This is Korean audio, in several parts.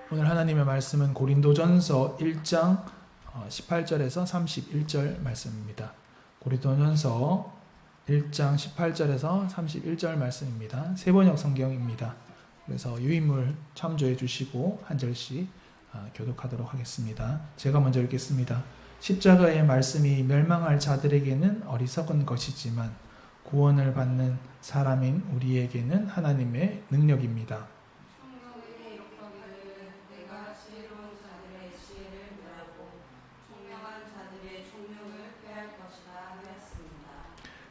오늘 하나님의 말씀은 고린도전서 1장 18절에서 31절 말씀입니다. 고린도전서 1장 18절에서 31절 말씀입니다. 세번역 성경입니다. 그래서 유인물 참조해 주시고 한 절씩 교독하도록 하겠습니다. 제가 먼저 읽겠습니다. 십자가의 말씀이 멸망할 자들에게는 어리석은 것이지만 구원을 받는 사람인 우리에게는 하나님의 능력입니다.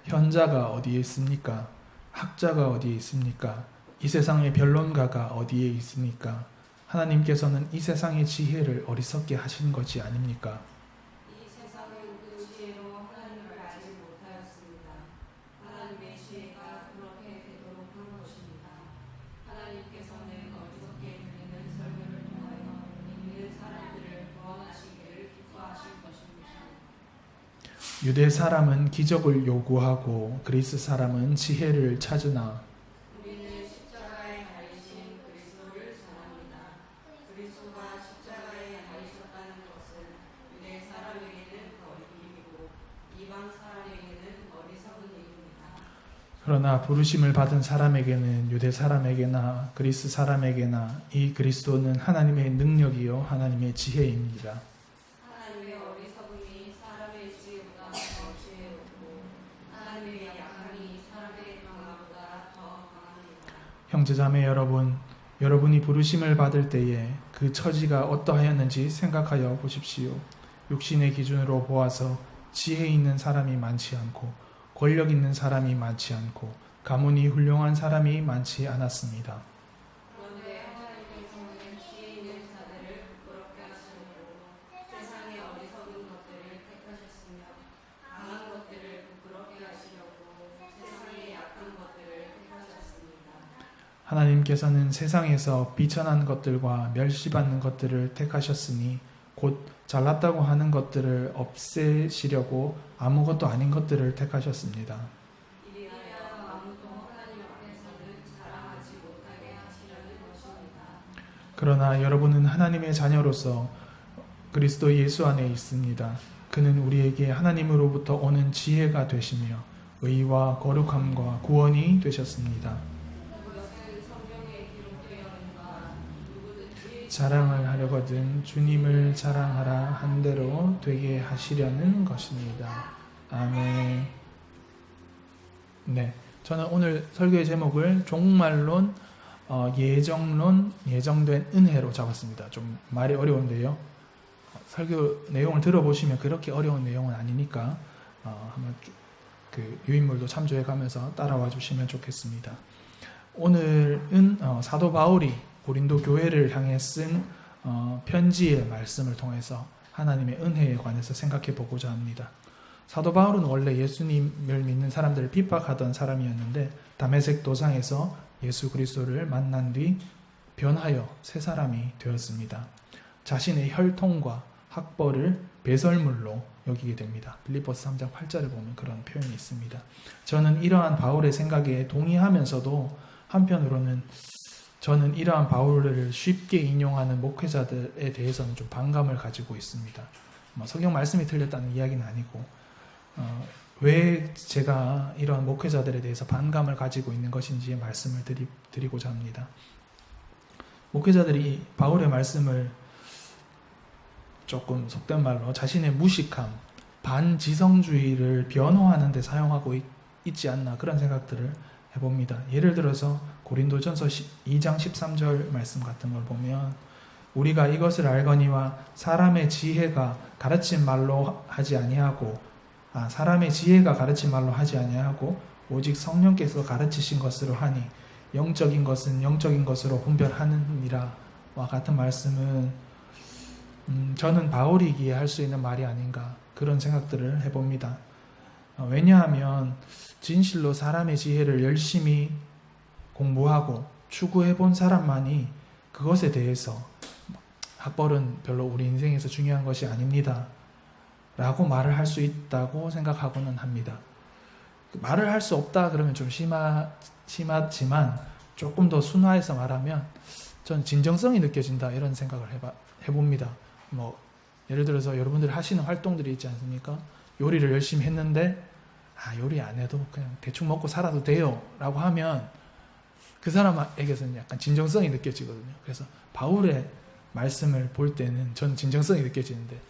현자가 어디에 있습니까? 학자가 어디에 있습니까? 이 세상의 변론가가 어디에 있습니까? 하나님께서는 이 세상의 지혜를 어리석게 하신 것이 아닙니까? 이 세상은 그 지혜로 하나님을 알지 못하였습니다. 하나님의 지혜가 그렇게 되도록 한 것입니다. 하나님께서는 어리석게 들리는 설교를 통하여 믿는 사람들을 구원하시기를 기뻐하실 것입니다. 유대 사람은 기적을 요구하고 그리스 사람은 지혜를 찾으나 우리는 십자가에 달리신 그리스도를 전합니다. 그리스도가 십자가에 달리셨다는 것은 유대 사람에게는 거리낌이고 이방 사람에게는 어리석은 일입니다. 그러나 부르심을 받은 사람에게는 유대 사람에게나 그리스 사람에게나 이 그리스도는 하나님의 능력이요 하나님의 지혜입니다. 하나님의 어리석음이 사람의 지혜보다 더 지혜롭고 하나님의 약함이 사람의 강함보다 더 강합니다. 형제자매 여러분, 여러분이 부르심을 받을 때에 그 처지가 어떠하였는지 생각하여 보십시오. 육신의 기준으로 보아서 지혜 있는 사람이 많지 않고 권력 있는 사람이 많지 않고 가문이 훌륭한 사람이 많지 않았습니다. 그런데 하나님께서는 지혜 있는 자들을 부끄럽게 하시려고 세상의 어리석은 것들을 택하셨으며 강한 것들을 부끄럽게 하시려고 세상의 약한 것들을 택하셨습니다. 하나님께서는 세상에서 비천한 것들과 멸시받는 것들을 택하셨으니 곧 잘났다고 하는 것들을 없애시려고 아무것도 아닌 것들을 택하셨습니다. 이리하여 아무도 하나님 앞에서는 자랑하지 못하게 하시려는 것입니다. 그러나 여러분은 하나님의 자녀로서 그리스도 예수 안에 있습니다. 그는 우리에게 하나님으로부터 오는 지혜가 되시며 의와 거룩함과 구원이 되셨습니다. 그것은 성경에 기록되어 누구든지 자랑을 하려거든 주님을 자랑하라 한 대로 되게 하시려는 것입니다. 아멘. 네, 저는 오늘 설교의 제목을 종말론, 예정론, 예정된 은혜로 잡았습니다. 좀 말이 어려운데요. 설교 내용을 들어보시면 그렇게 어려운 내용은 아니니까 한번 그 유인물도 참조해 가면서 따라와 주시면 좋겠습니다. 오늘은 사도 바울이 고린도 교회를 향해 쓴 편지의 말씀을 통해서 하나님의 은혜에 관해서 생각해 보고자 합니다. 사도 바울은 원래 예수님을 믿는 사람들을 핍박하던 사람이었는데 다메섹 도상에서 예수 그리스도를 만난 뒤 변하여 새 사람이 되었습니다. 자신의 혈통과 학벌을 배설물로 여기게 됩니다. 빌립보서 3장 8절에 보면 그런 표현이 있습니다. 저는 이러한 바울의 생각에 동의하면서도 한편으로는 저는 이러한 바울을 쉽게 인용하는 목회자들에 대해서는 좀 반감을 가지고 있습니다. 성경 말씀이 틀렸다는 이야기는 아니고 왜 제가 이러한 목회자들에 대해서 반감을 가지고 있는 것인지의 말씀을 드리고자 합니다. 목회자들이 바울의 말씀을 조금 속된 말로 자신의 무식함, 반지성주의를 변호하는 데 사용하고 있지 않나 그런 생각들을 해봅니다. 예를 들어서 고린도전서 2장 13절 말씀 같은 걸 보면 우리가 이것을 알거니와 사람의 지혜가 가르친 말로 하지 아니하고 사람의 지혜가 가르친 말로 하지 아니하고 오직 성령께서 가르치신 것으로 하니 영적인 것은 영적인 것으로 분별하느니라 와 같은 말씀은 저는 바울이기에 할 수 있는 말이 아닌가 그런 생각들을 해봅니다. 왜냐하면 진실로 사람의 지혜를 열심히 공부하고 추구해 본 사람만이 그것에 대해서 학벌은 별로 우리 인생에서 중요한 것이 아닙니다 라고 말을 할 수 있다고 생각하고는 합니다. 말을 할 수 없다 그러면 좀 심하지만 조금 더 순화해서 말하면 전 진정성이 느껴진다 이런 생각을 해봅니다. 뭐 예를 들어서 여러분들이 하시는 활동들이 있지 않습니까? 요리를 열심히 했는데 요리 안 해도 그냥 대충 먹고 살아도 돼요 라고 하면 그 사람에게서는 약간 진정성이 느껴지거든요. 그래서 바울의 말씀을 볼 때는 저는 진정성이 느껴지는데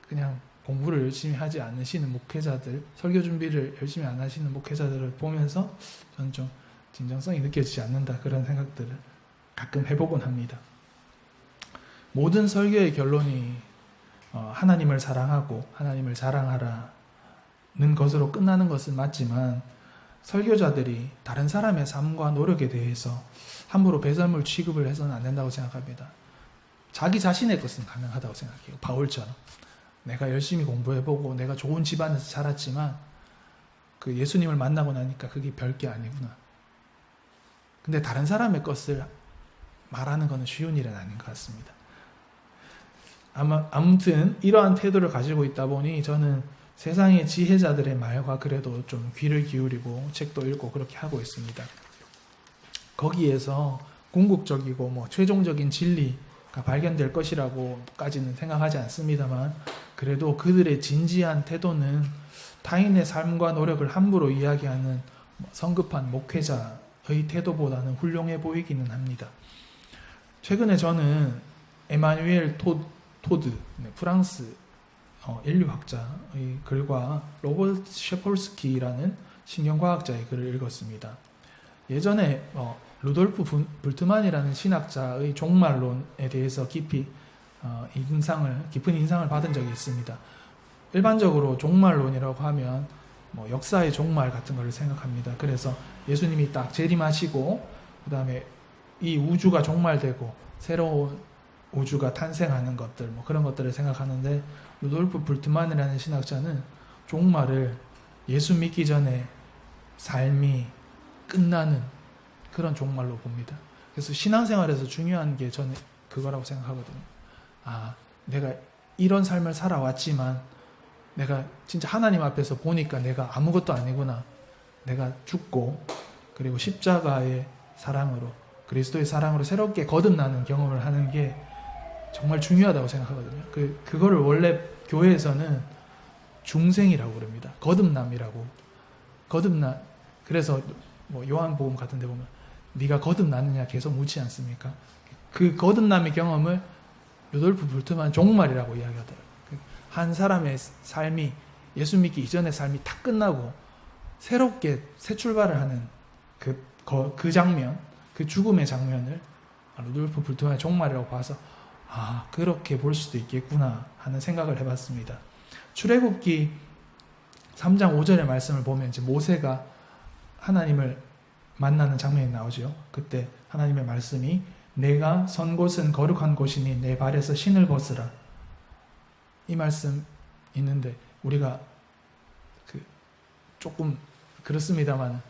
그냥 공부를 열심히 하지 않으시는 목회자들, 설교 준비를 열심히 안 하시는 목회자들을 보면서 저는 좀 진정성이 느껴지지 않는다 그런 생각들을 가끔 해보곤 합니다. 모든 설교의 결론이 하나님을 사랑하고 하나님을 자랑하라는 것으로 끝나는 것은 맞지만 설교자들이 다른 사람의 삶과 노력에 대해서 함부로 배설물 취급을 해서는 안 된다고 생각합니다. 자기 자신의 것은 가능하다고 생각해요. 바울처럼 내가 열심히 공부해보고 내가 좋은 집안에서 자랐지만 그 예수님을 만나고 나니까 그게 별게 아니구나. 근데 다른 사람의 것을 말하는 것은 쉬운 일은 아닌 것 같습니다. 아무튼 이러한 태도를 가지고 있다 보니 저는 세상의 지혜자들의 말과 그래도 좀 귀를 기울이고 책도 읽고 그렇게 하고 있습니다. 거기에서 궁극적이고 최종적인 진리가 발견될 것이라고까지는 생각하지 않습니다만 그래도 그들의 진지한 태도는 타인의 삶과 노력을 함부로 이야기하는 성급한 목회자의 태도보다는 훌륭해 보이기는 합니다. 최근에 저는 에마뉴엘 토드, 프랑스 인류학자의 글과 로버트 셰폴스키라는 신경과학자의 글을 읽었습니다. 예전에 루돌프 불트만이라는 신학자의 종말론에 대해서 깊은 인상을 받은 적이 있습니다. 일반적으로 종말론이라고 하면 역사의 종말 같은 걸 생각합니다. 그래서 예수님이 딱 재림하시고 그 다음에 이 우주가 종말되고 새로운 우주가 탄생하는 것들 그런 것들을 생각하는데 루돌프 불트만이라는 신학자는 종말을 예수 믿기 전에 삶이 끝나는 그런 종말로 봅니다. 그래서 신앙생활에서 중요한 게 저는 그거라고 생각하거든요. 내가 이런 삶을 살아왔지만 내가 진짜 하나님 앞에서 보니까 내가 아무것도 아니구나. 내가 죽고 그리고 십자가의 사랑으로 그리스도의 사랑으로 새롭게 거듭나는 경험을 하는 게 정말 중요하다고 생각하거든요. 그거를 원래 교회에서는 중생이라고 그럽니다. 거듭남이라고. 그래서 요한복음 같은 데 보면 네가 거듭났느냐 계속 묻지 않습니까? 그 거듭남의 경험을 루돌프 불트만 종말이라고 이야기하더라고요. 한 사람의 삶이 예수 믿기 이전의 삶이 다 끝나고 새롭게 새 출발을 하는 그 장면, 그 죽음의 장면을 루돌프 불트만의 종말이라고 봐서 그렇게 볼 수도 있겠구나 하는 생각을 해봤습니다. 출애굽기 3장 5절의 말씀을 보면 이제 모세가 하나님을 만나는 장면이 나오죠. 그때 하나님의 말씀이 내가 선 곳은 거룩한 곳이니 내 발에서 신을 벗으라. 이 말씀 있는데 우리가 조금 그렇습니다만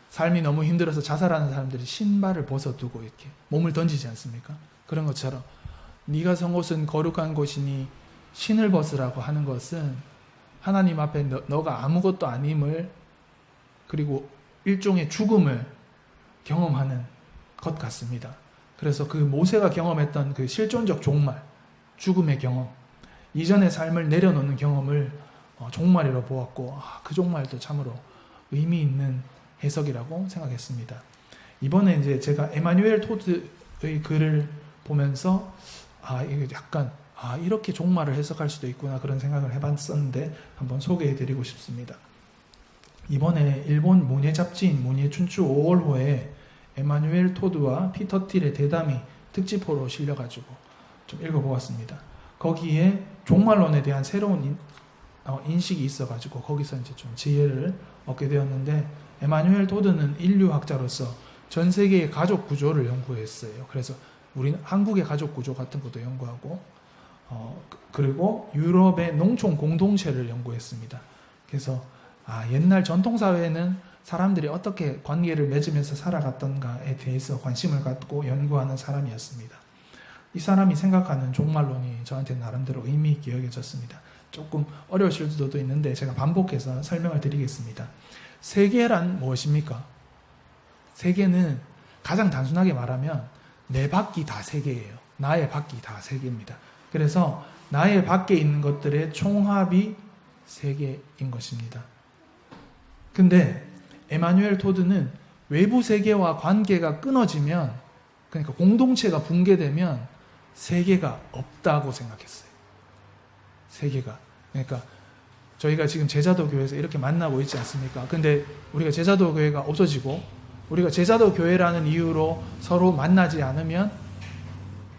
삶이 너무 힘들어서 자살하는 사람들이 신발을 벗어두고 이렇게 몸을 던지지 않습니까? 그런 것처럼 네가 선 곳은 거룩한 곳이니 신을 벗으라고 하는 것은 하나님 앞에 너가 아무것도 아님을 그리고 일종의 죽음을 경험하는 것 같습니다. 그래서 그 모세가 경험했던 그 실존적 종말, 죽음의 경험, 이전의 삶을 내려놓는 경험을 종말이라고 보았고 그 종말도 참으로 의미 있는 해석이라고 생각했습니다. 이번에 이제 제가 에마뉴엘 토드의 글을 보면서 이게 약간 이렇게 종말을 해석할 수도 있구나 그런 생각을 해봤었는데 한번 소개해드리고 싶습니다. 이번에 일본 문예 잡지인 문예 춘추 5월호에 에마뉴엘 토드와 피터 틸의 대담이 특집호로 실려가지고 좀 읽어보았습니다. 거기에 종말론에 대한 새로운 인식이 있어가지고 거기서 이제 좀 지혜를 얻게 되었는데 에마뉴엘 토드는 인류학자로서 전 세계의 가족 구조를 연구했어요. 그래서 우리는 한국의 가족 구조 같은 것도 연구하고 그리고 유럽의 농촌 공동체를 연구했습니다. 그래서 옛날 전통사회에는 사람들이 어떻게 관계를 맺으면서 살아갔던가에 대해서 관심을 갖고 연구하는 사람이었습니다. 이 사람이 생각하는 종말론이 저한테 나름대로 의미 있게 여겨졌습니다. 조금 어려우실 수도 있는데 제가 반복해서 설명을 드리겠습니다. 세계란 무엇입니까? 세계는 가장 단순하게 말하면 내 밖이 다 세계예요. 나의 밖이 다 세계입니다. 그래서 나의 밖에 있는 것들의 총합이 세계인 것입니다. 근데 에마뉴엘 토드는 외부 세계와 관계가 끊어지면, 그러니까 공동체가 붕괴되면 세계가 없다고 생각했어요. 세계가. 그러니까 저희가 지금 제자도 교회에서 이렇게 만나고 있지 않습니까? 근데 우리가 제자도 교회가 없어지고 우리가 제자도 교회라는 이유로 서로 만나지 않으면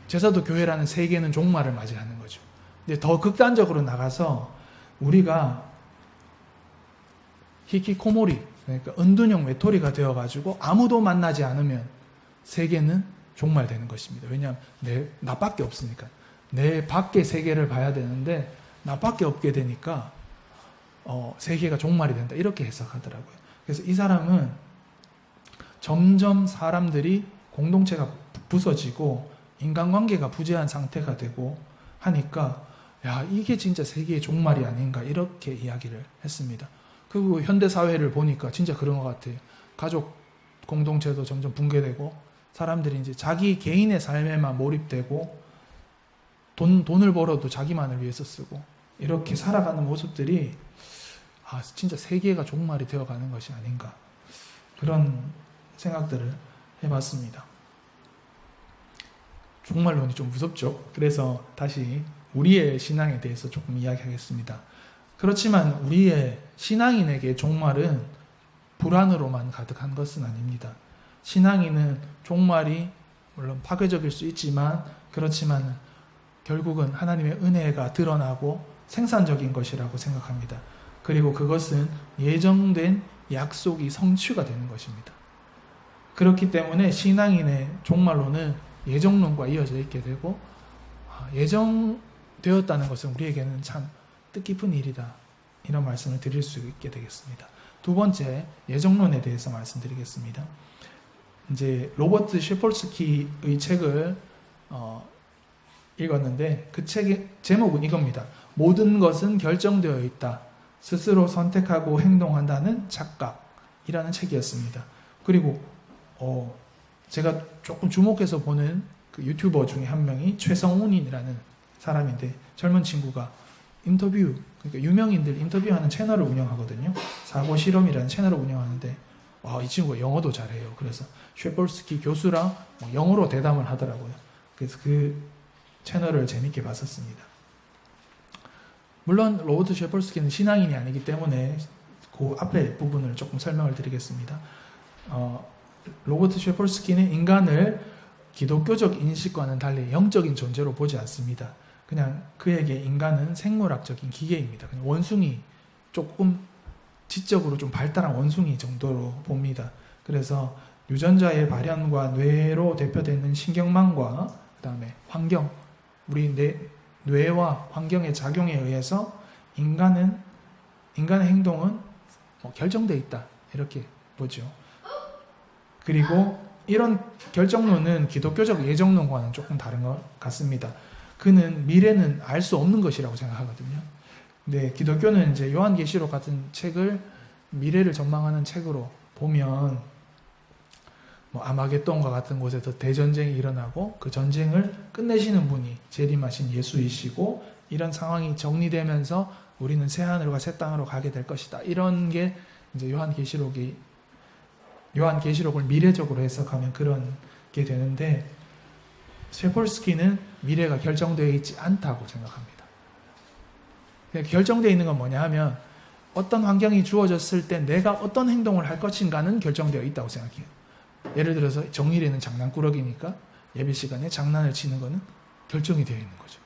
제자도 교회라는 세계는 종말을 맞이하는 거죠. 근데 더 극단적으로 나가서 우리가 히키코모리, 그러니까 은둔형 외톨이가 되어가지고 아무도 만나지 않으면 세계는 종말되는 것입니다. 왜냐하면 나밖에 없으니까. 내 밖의 세계를 봐야 되는데 나밖에 없게 되니까 세계가 종말이 된다. 이렇게 해석하더라고요. 그래서 이 사람은 점점 사람들이 공동체가 부서지고 인간관계가 부재한 상태가 되고 하니까 야, 이게 진짜 세계의 종말이 아닌가 이렇게 이야기를 했습니다. 그리고 현대사회를 보니까 진짜 그런 것 같아요. 가족 공동체도 점점 붕괴되고 사람들이 이제 자기 개인의 삶에만 몰입되고 돈을 벌어도 자기만을 위해서 쓰고 이렇게 살아가는 모습들이 진짜 세계가 종말이 되어가는 것이 아닌가 그런 생각들을 해봤습니다. 종말론이 좀 무섭죠. 그래서 다시 우리의 신앙에 대해서 조금 이야기하겠습니다. 그렇지만 우리의 신앙인에게 종말은 불안으로만 가득한 것은 아닙니다. 신앙인은 종말이 물론 파괴적일 수 있지만 그렇지만 결국은 하나님의 은혜가 드러나고 생산적인 것이라고 생각합니다. 그리고 그것은 예정된 약속이 성취가 되는 것입니다. 그렇기 때문에 신앙인의 종말론은 예정론과 이어져 있게 되고 예정되었다는 것은 우리에게는 참 뜻깊은 일이다. 이런 말씀을 드릴 수 있게 되겠습니다. 두 번째, 예정론에 대해서 말씀드리겠습니다. 이제 로버트 셰폴스키의 책을 읽었는데 그 책의 제목은 이겁니다. 모든 것은 결정되어 있다. 스스로 선택하고 행동한다는 착각이라는 책이었습니다. 그리고 제가 조금 주목해서 보는 그 유튜버 중에 한 명이 최성훈이라는 사람인데 젊은 친구가 인터뷰, 그러니까 유명인들 인터뷰하는 채널을 운영하거든요. 사고 실험이라는 채널을 운영하는데 이 친구가 영어도 잘해요. 그래서 셰폴스키 교수랑 영어로 대담을 하더라고요. 그래서 그 채널을 재밌게 봤었습니다. 물론 로버트 셰폴스키는 신앙인이 아니기 때문에 그 앞에 부분을 조금 설명을 드리겠습니다. 로버트 셰폴스키는 인간을 기독교적 인식과는 달리 영적인 존재로 보지 않습니다. 그냥 그에게 인간은 생물학적인 기계입니다. 그냥 원숭이, 조금 지적으로 좀 발달한 원숭이 정도로 봅니다. 그래서 유전자의 발현과 뇌로 대표되는 신경망과 그 다음에 환경, 우리 뇌와 환경의 작용에 의해서 인간의 행동은 결정되어 있다. 이렇게 보죠. 그리고 이런 결정론은 기독교적 예정론과는 조금 다른 것 같습니다. 그는 미래는 알 수 없는 것이라고 생각하거든요. 근데 기독교는 이제 요한계시록 같은 책을 미래를 전망하는 책으로 보면 아마겟돈과 같은 곳에서 대전쟁이 일어나고 그 전쟁을 끝내시는 분이 재림하신 예수이시고 이런 상황이 정리되면서 우리는 새 하늘과 새 땅으로 가게 될 것이다. 이런 게 이제 요한계시록을 미래적으로 해석하면 그런 게 되는데 셰폴스키는 미래가 결정되어 있지 않다고 생각합니다. 결정되어 있는 건 뭐냐 하면 어떤 환경이 주어졌을 때 내가 어떤 행동을 할 것인가는 결정되어 있다고 생각해요. 예를 들어서 정일이는 장난꾸러기니까 예배 시간에 장난을 치는 거는 결정이 되어 있는 거죠.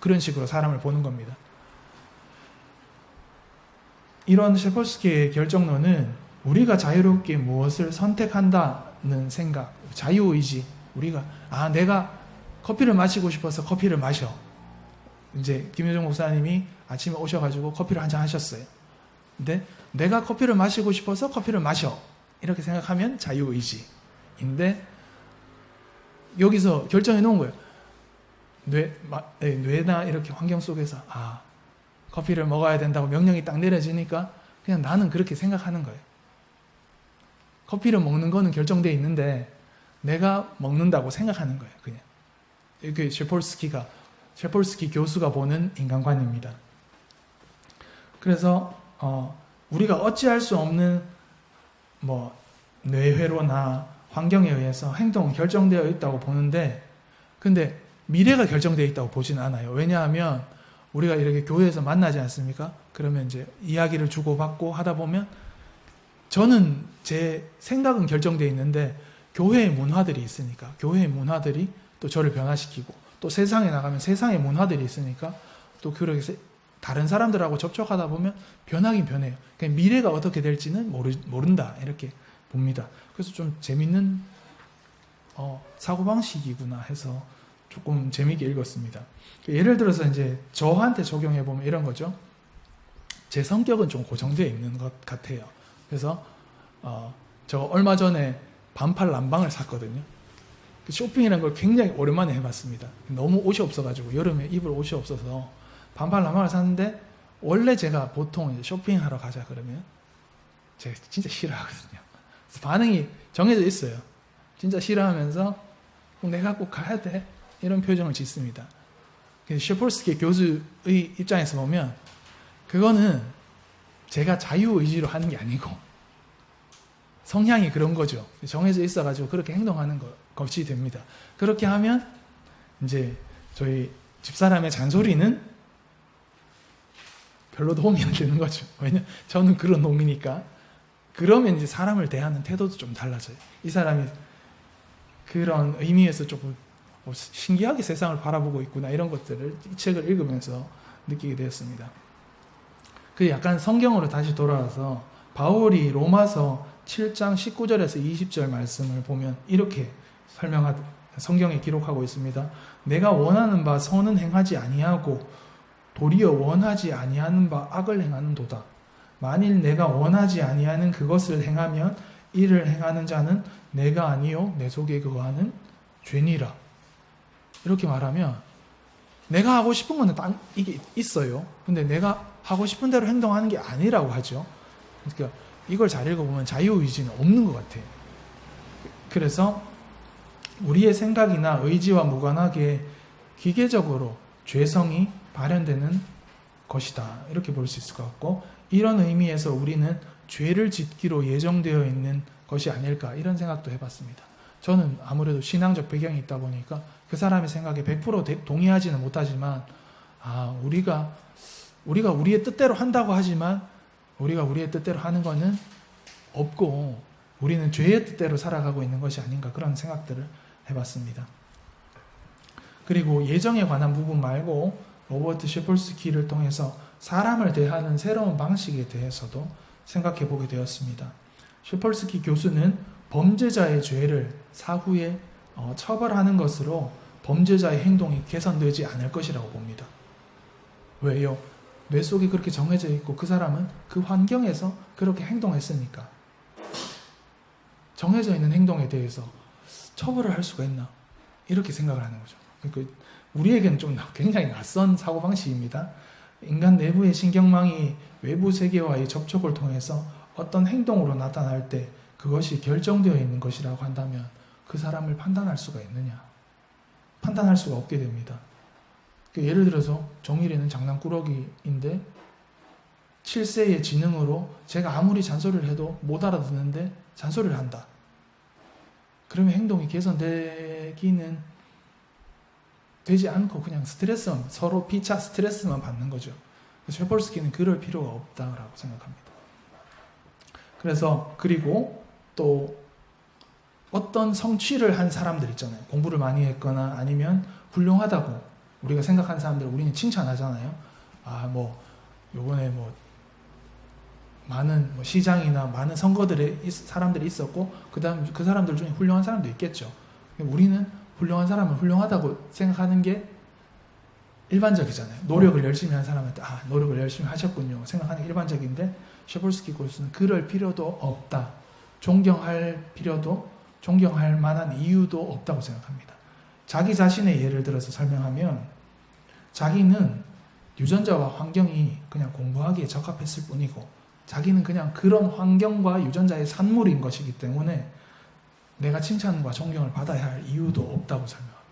그런 식으로 사람을 보는 겁니다. 이런 셰폴스키의 결정론은 우리가 자유롭게 무엇을 선택한다는 생각, 자유의지, 우리가 내가 커피를 마시고 싶어서 커피를 마셔. 이제 김효정 목사님이 아침에 오셔가지고 커피를 한잔 하셨어요. 근데 내가 커피를 마시고 싶어서 커피를 마셔. 이렇게 생각하면 자유의지인데 여기서 결정해 놓은 거예요. 뇌나 이렇게 환경 속에서 커피를 먹어야 된다고 명령이 딱 내려지니까 그냥 나는 그렇게 생각하는 거예요. 커피를 먹는 거는 결정되어 있는데 내가 먹는다고 생각하는 거예요. 그냥 이게 셰폴스키 교수가 보는 인간관입니다. 그래서 우리가 어찌할 수 없는 뭐 뇌회로나 환경에 의해서 행동은 결정되어 있다고 보는데, 근데 미래가 결정되어 있다고 보지는 않아요. 왜냐하면 우리가 이렇게 교회에서 만나지 않습니까? 그러면 이제 이야기를 주고받고 하다 보면 저는 제 생각은 결정되어 있는데 교회의 문화들이 있으니까, 교회의 문화들이 또 저를 변화시키고, 또 세상에 나가면 세상의 문화들이 있으니까 또 그렇게 다른 사람들하고 접촉하다 보면 변하긴 변해요. 그러니까 미래가 어떻게 될지는 모른다, 이렇게 봅니다. 그래서 좀 재밌는 사고방식이구나 해서 조금 재미있게 읽었습니다. 예를 들어서 이제 저한테 적용해 보면 이런 거죠. 제 성격은 좀 고정되어 있는 것 같아요. 그래서 저 얼마 전에 반팔 남방을 샀거든요. 쇼핑이라는 걸 굉장히 오랜만에 해봤습니다. 너무 옷이 없어가지고, 여름에 입을 옷이 없어서 반팔 남방을 샀는데, 원래 제가 보통 이제 쇼핑하러 가자 그러면 제가 진짜 싫어하거든요. 그래서 반응이 정해져 있어요. 진짜 싫어하면서 내가 꼭 가야 돼, 이런 표정을 짓습니다. 셰폴스키 교수의 입장에서 보면 그거는 제가 자유의지로 하는 게 아니고 성향이 그런 거죠. 정해져 있어가지고 그렇게 행동하는 것이 됩니다. 그렇게 하면 이제 저희 집사람의 잔소리는 별로 도움이 안 되는 거죠. 왜냐면 저는 그런 놈이니까. 그러면 이제 사람을 대하는 태도도 좀 달라져요. 이 사람이 그런 의미에서 조금 신기하게 세상을 바라보고 있구나, 이런 것들을 이 책을 읽으면서 느끼게 되었습니다. 그 약간 성경으로 다시 돌아와서 바울이 로마서 7장 19절에서 20절 말씀을 보면 이렇게 성경에 기록하고 있습니다. 내가 원하는 바 선은 행하지 아니하고 도리어 원하지 아니하는 바 악을 행하는 도다. 만일 내가 원하지 아니하는 그것을 행하면 이를 행하는 자는 내가 아니요 내 속에 거하는 죄니라. 이렇게 말하면 내가 하고 싶은 거는 이게 있어요. 근데 내가 하고 싶은 대로 행동하는 게 아니라고 하죠. 그러니까 이걸 잘 읽어보면 자유의지는 없는 것 같아요. 그래서 우리의 생각이나 의지와 무관하게 기계적으로 죄성이 발현되는 것이다, 이렇게 볼 수 있을 것 같고, 이런 의미에서 우리는 죄를 짓기로 예정되어 있는 것이 아닐까, 이런 생각도 해봤습니다. 저는 아무래도 신앙적 배경이 있다 보니까 그 사람의 생각에 100% 동의하지는 못하지만, 우리가 우리의 뜻대로 한다고 하지만 우리가 우리의 뜻대로 하는 것은 없고 우리는 죄의 뜻대로 살아가고 있는 것이 아닌가, 그런 생각들을 해봤습니다. 그리고 예정에 관한 부분 말고 로버트 셰폴스키를 통해서 사람을 대하는 새로운 방식에 대해서도 생각해 보게 되었습니다. 셰폴스키 교수는 범죄자의 죄를 사후에 처벌하는 것으로 범죄자의 행동이 개선되지 않을 것이라고 봅니다. 왜요? 뇌 속에 그렇게 정해져 있고 그 사람은 그 환경에서 그렇게 행동했으니까. 정해져 있는 행동에 대해서 처벌을 할 수가 있나, 이렇게 생각을 하는 거죠. 그러니까 우리에게는 좀 굉장히 낯선 사고방식입니다. 인간 내부의 신경망이 외부 세계와의 접촉을 통해서 어떤 행동으로 나타날 때 그것이 결정되어 있는 것이라고 한다면 그 사람을 판단할 수가 있느냐? 판단할 수가 없게 됩니다. 예를 들어서 정일이는 장난꾸러기인데 7세의 지능으로 제가 아무리 잔소리를 해도 못 알아듣는데 잔소리를 한다. 그러면 행동이 개선되기는 되지 않고 그냥 서로 피차 스트레스만 받는 거죠. 셰폴스키는 그럴 필요가 없다고 생각합니다. 그리고 또 어떤 성취를 한 사람들 있잖아요. 공부를 많이 했거나 아니면 훌륭하다고 우리가 생각하는 사람들 우리는 칭찬하잖아요. 요번에 많은 시장이나 많은 선거들에 사람들이 있었고 그다음 그 사람들 중에 훌륭한 사람도 있겠죠. 우리는 훌륭한 사람은 훌륭하다고 생각하는 게 일반적이잖아요. 노력을 열심히 한 사람한테 노력을 열심히 하셨군요 생각하는 게 일반적인데, 셰폴스키 교수는 그럴 필요도 없다. 존경할 만한 이유도 없다고 생각합니다. 자기 자신의 예를 들어서 설명하면 자기는 유전자와 환경이 그냥 공부하기에 적합했을 뿐이고 자기는 그냥 그런 환경과 유전자의 산물인 것이기 때문에 내가 칭찬과 존경을 받아야 할 이유도 없다고 설명합니다.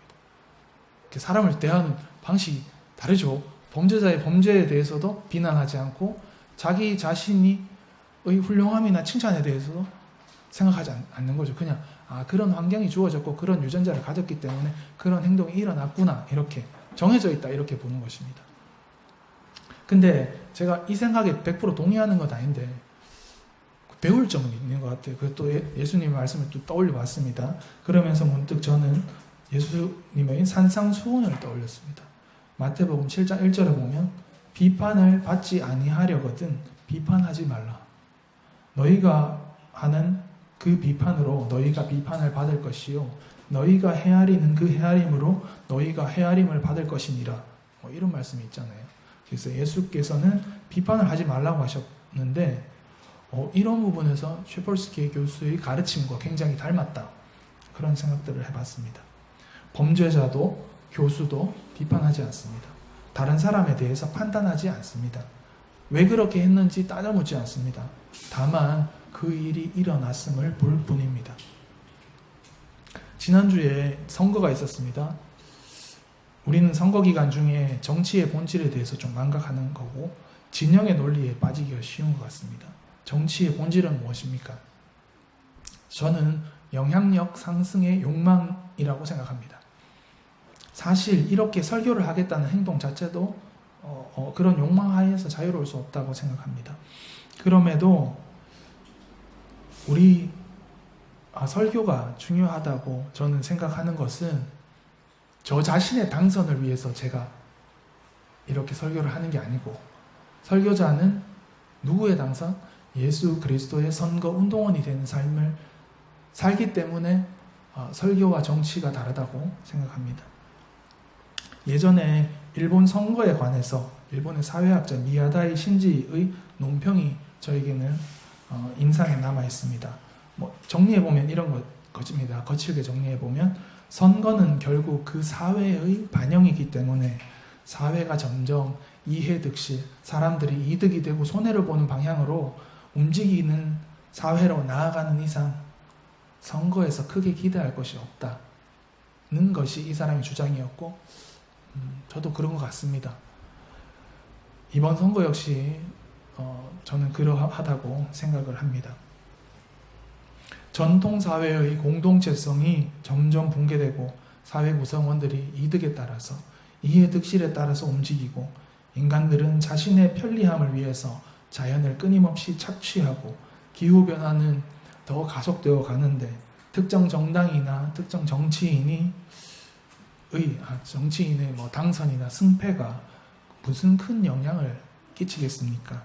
사람을 대하는 방식이 다르죠. 범죄자의 범죄에 대해서도 비난하지 않고 자기 자신의 훌륭함이나 칭찬에 대해서도 생각하지 않는 거죠. 그냥 그런 환경이 주어졌고 그런 유전자를 가졌기 때문에 그런 행동이 일어났구나, 이렇게 정해져 있다, 이렇게 보는 것입니다. 근데 제가 이 생각에 100% 동의하는 건 아닌데 배울 점은 있는 것 같아요. 그것도 예수님의 말씀을 또 떠올려 봤습니다. 그러면서 문득 저는 예수님의 산상수훈을 떠올렸습니다. 마태복음 7장 1절에 보면 비판을 받지 아니하려거든 비판하지 말라. 너희가 하는 그 비판으로 너희가 비판을 받을 것이요 너희가 헤아리는 그 헤아림으로 너희가 헤아림을 받을 것이니라. 이런 말씀이 있잖아요. 그래서 예수께서는 비판을 하지 말라고 하셨는데 이런 부분에서 셰퍼스키 교수의 가르침과 굉장히 닮았다, 그런 생각들을 해봤습니다. 범죄자도 교수도 비판하지 않습니다. 다른 사람에 대해서 판단하지 않습니다. 왜 그렇게 했는지 따져묻지 않습니다. 다만 그 일이 일어났음을 볼 뿐입니다. 지난주에 선거가 있었습니다. 우리는 선거 기간 중에 정치의 본질에 대해서 좀 망각하는 거고 진영의 논리에 빠지기가 쉬운 것 같습니다. 정치의 본질은 무엇입니까? 저는 영향력 상승의 욕망이라고 생각합니다. 사실 이렇게 설교를 하겠다는 행동 자체도 그런 욕망 하에서 자유로울 수 없다고 생각합니다. 그럼에도 우리 설교가 중요하다고 저는 생각하는 것은 저 자신의 당선을 위해서 제가 이렇게 설교를 하는 게 아니고, 설교자는 누구의 당선? 예수 그리스도의 선거 운동원이 되는 삶을 살기 때문에 설교와 정치가 다르다고 생각합니다. 예전에 일본 선거에 관해서 일본의 사회학자 미야다이 신지의 논평이 저에게는 인상에 남아 있습니다. 정리해보면 이런 것입니다. 거칠게 정리해보면 선거는 결국 그 사회의 반영이기 때문에 사회가 점점 이해득실, 사람들이 이득이 되고 손해를 보는 방향으로 움직이는 사회로 나아가는 이상 선거에서 크게 기대할 것이 없다는 것이 이 사람의 주장이었고, 저도 그런 것 같습니다. 이번 선거 역시 저는 그러하다고 생각을 합니다. 전통사회의 공동체성이 점점 붕괴되고 사회 구성원들이 이득에 따라서 이해득실에 따라서 움직이고 인간들은 자신의 편리함을 위해서 자연을 끊임없이 착취하고 기후변화는 더 가속되어 가는데 특정 정당이나 특정 정치인의 당선이나 승패가 무슨 큰 영향을 끼치겠습니까?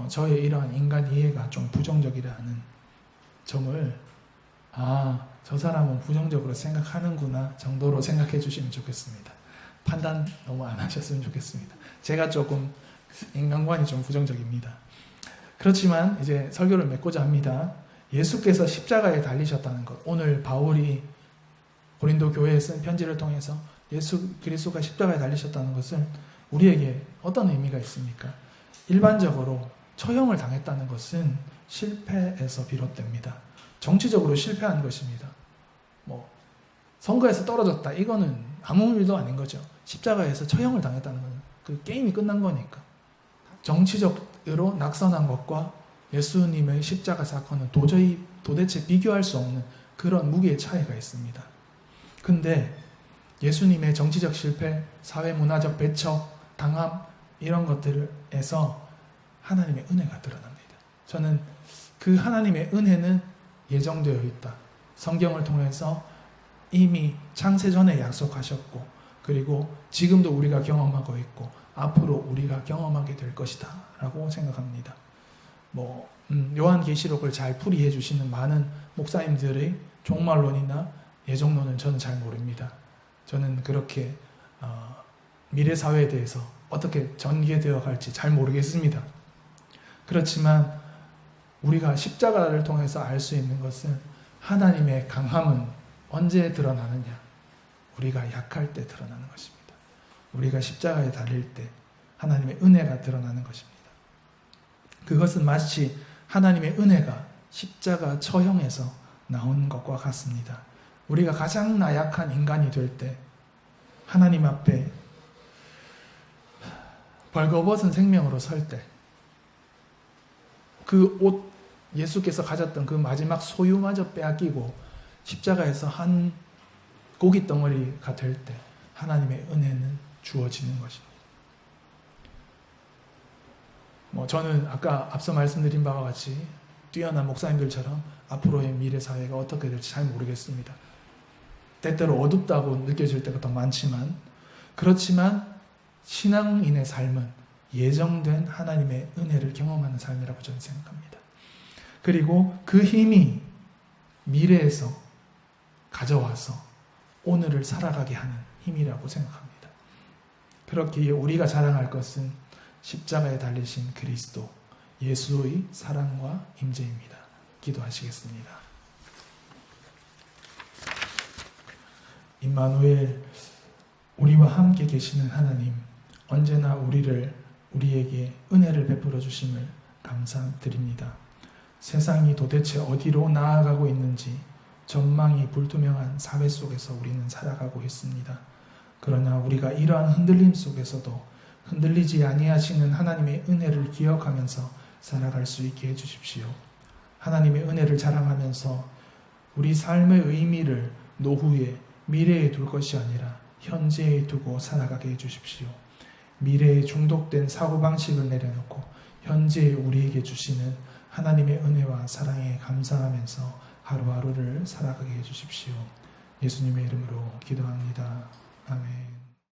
저의 이러한 인간 이해가 좀 부정적이라는 점을 저 사람은 부정적으로 생각하는구나 정도로 생각해 주시면 좋겠습니다. 판단 너무 안 하셨으면 좋겠습니다. 제가 조금 인간관이 좀 부정적입니다. 그렇지만 이제 설교를 맺고자 합니다. 예수께서 십자가에 달리셨다는 것, 오늘 바울이 고린도 교회에 쓴 편지를 통해서 예수 그리스도가 십자가에 달리셨다는 것은 우리에게 어떤 의미가 있습니까? 일반적으로 처형을 당했다는 것은 실패에서 비롯됩니다. 정치적으로 실패한 것입니다. 선거에서 떨어졌다, 이거는 아무 일도 아닌 거죠. 십자가에서 처형을 당했다는 것은 그 게임이 끝난 거니까. 정치적으로 낙선한 것과 예수님의 십자가 사건은 도대체 비교할 수 없는 그런 무게의 차이가 있습니다. 근데 예수님의 정치적 실패, 사회문화적 배척, 당함, 이런 것들에서 하나님의 은혜가 드러납니다. 저는 그 하나님의 은혜는 예정되어 있다. 성경을 통해서 이미 창세전에 약속하셨고, 그리고 지금도 우리가 경험하고 있고 앞으로 우리가 경험하게 될 것이다 라고 생각합니다. 요한계시록을 잘 풀이해 주시는 많은 목사님들의 종말론이나 예정론은 저는 잘 모릅니다. 저는 그렇게 미래 사회에 대해서 어떻게 전개되어 갈지 잘 모르겠습니다. 그렇지만 우리가 십자가를 통해서 알 수 있는 것은 하나님의 강함은 언제 드러나느냐? 우리가 약할 때 드러나는 것입니다. 우리가 십자가에 달릴 때 하나님의 은혜가 드러나는 것입니다. 그것은 마치 하나님의 은혜가 십자가 처형에서 나온 것과 같습니다. 우리가 가장 나약한 인간이 될 때 하나님 앞에 벌거벗은 생명으로 설 때 그 옷 예수께서 가졌던 그 마지막 소유마저 빼앗기고 십자가에서 한 고기 덩어리가 될 때 하나님의 은혜는 주어지는 것입니다. 저는 아까 앞서 말씀드린 바와 같이 뛰어난 목사님들처럼 앞으로의 미래 사회가 어떻게 될지 잘 모르겠습니다. 때때로 어둡다고 느껴질 때가 더 많지만, 그렇지만 신앙인의 삶은 예정된 하나님의 은혜를 경험하는 삶이라고 저는 생각합니다. 그리고 그 힘이 미래에서 가져와서 오늘을 살아가게 하는 힘이라고 생각합니다. 그렇기에 우리가 자랑할 것은 십자가에 달리신 그리스도 예수의 사랑과 임재입니다. 기도하시겠습니다. 임마누엘, 우리와 함께 계시는 하나님, 언제나 우리에게 은혜를 베풀어 주심을 감사드립니다. 세상이 도대체 어디로 나아가고 있는지 전망이 불투명한 사회 속에서 우리는 살아가고 있습니다. 그러나 우리가 이러한 흔들림 속에서도 흔들리지 아니하시는 하나님의 은혜를 기억하면서 살아갈 수 있게 해주십시오. 하나님의 은혜를 자랑하면서 우리 삶의 의미를 노후에, 미래에 둘 것이 아니라 현재에 두고 살아가게 해주십시오. 미래에 중독된 사고방식을 내려놓고 현재에 우리에게 주시는 하나님의 은혜와 사랑에 감사하면서 하루하루를 살아가게 해주십시오. 예수님의 이름으로 기도합니다. 아멘.